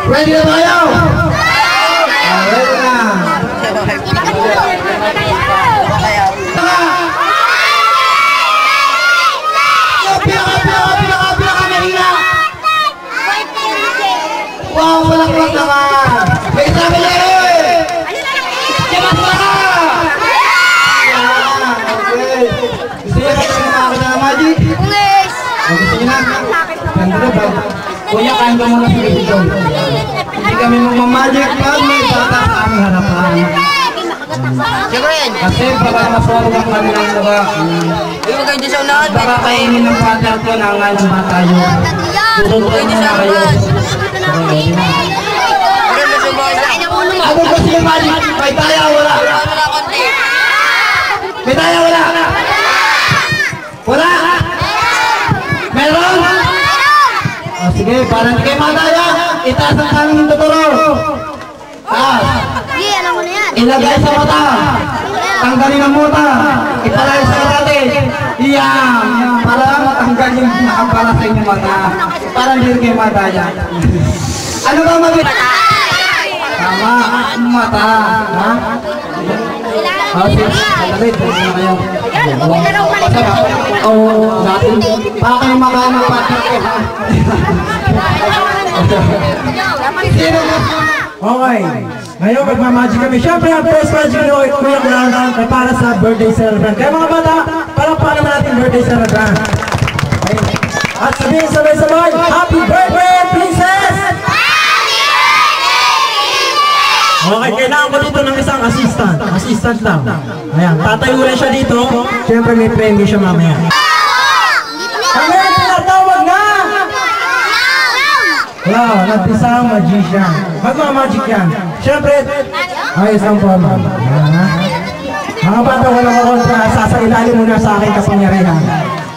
Ready na tayo? Ready na. Pinaka-mahina. Wow, walang naman. Wait lang eh. Siyamat ba ka? Okay. Gusto niya ka makakita ng magic? Gusto niya na? Ganda ba? Kuya, kain ka muna sa video. Hindi kami magmamagic pag may bata sa aming harapan. Kasi baka maswarog ang kanilang mukha. Baka kainin ng water ko na nga ng bata yun. Susunduin mo na kayo. Ano ba siya magic? May taya wala? May taya wala? Wala? Meron? Sige, parang di kayo mataya. Itaas ang kaming tuturo. Taas. Ilagay sa mata. Tanggalin ang mata. Ipalay sa karate. Iyam. Para matanggal yung nakapala sa inyong mata. Parang di kayo mataya. Ano ba mabit? Tama. Mata. Ha? Okay. Dalit. Dalit na kayo. Oo. Natin. Baka kayo makain ng partner ko. Okay, ngayon magmamagic kami. Siyempre ang first magic ni Kuya Brown ay para sa birthday celebrant. Kaya mga bata, palakpakan naman natin birthday celebrant. Okay. At sabihin sabay-sabay, Happy Birthday, Princess! Okay, kailangan ko dito ng isang assistant. Assistant lang. Ayan, tatayo lang siya dito. Siyempre may premyo siya mamaya. Kami ang tinatawag na! Wow, nag-isang magician. Magmamagic yan. Siyempre, ay isang forma. Mga bata, walang makontra. Sasailalim muna sa aking kapangyarihan.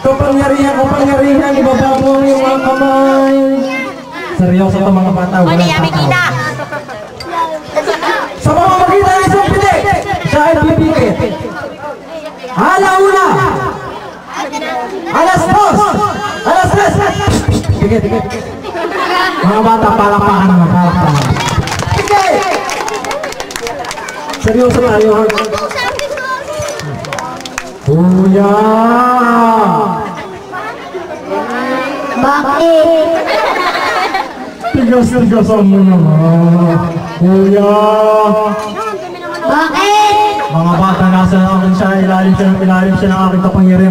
Kapangyarihan, ibaba mo yung mga kamay. Seryoso ito mga bata, walang tatawa. Sa pamamagitan ng isang pili, siya ay pipikit. Alauna! Alas 2! Alas 3! Pikit. Mga bata, palakpakan naman, palakpakan. Okay! Seryoso tayo. Kuya! Bakit? Tigas-tigasan mo naman. Kuya! Bakit? Mga bata, nasa akin siya, ilalim siya ng aking kapangyarihan.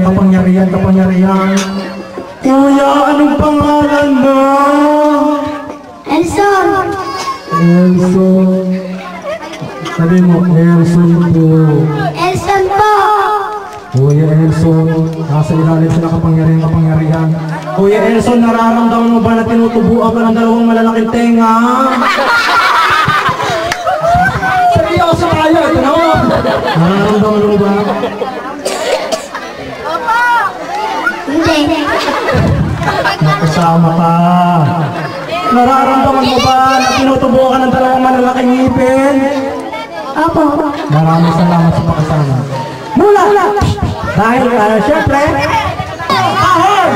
Kuya, anong pangalan mo? Elson. Elson. Sabi mo, Elson po. Elson po. Kuya Elson, nasa ilalim siya ng kapangyarihan. Kuya Elson, nararamdaman mo ba na tinutubuan ka ng dalawang malalaking tenga? Hindi ako sa tayo. Ito na mo. Nararamdaman mo ba? Hindi. Nakasama ka. Nararamdaman mo ba na tinutubo ka ng dalawang malalaking ngipin? Opo. Maraming salamat sa pakasama. Mula! Dahil, syempre, ahon!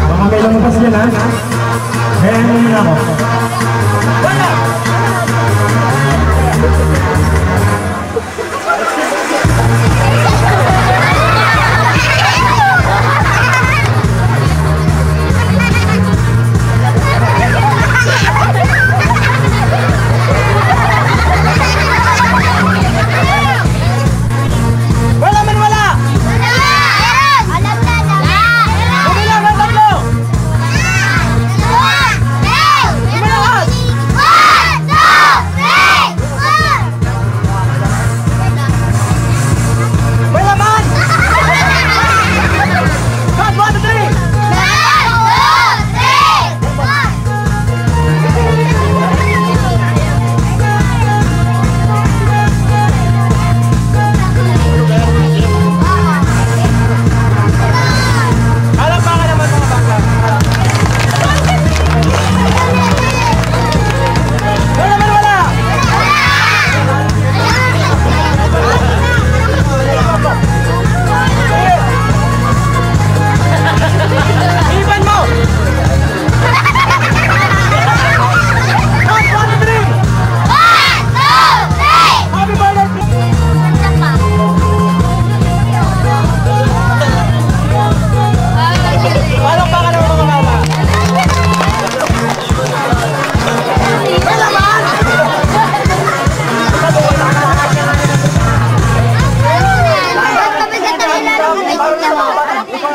Baka may lumabas dyan, ha? Kaya mo muna ako. Wala!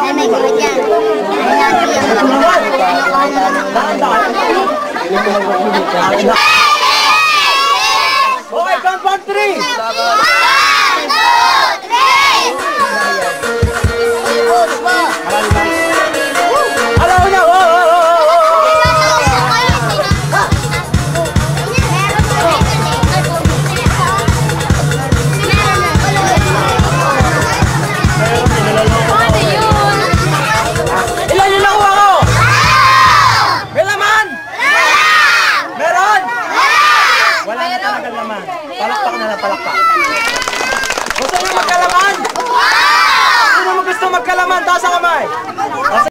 Nanay ko dyan.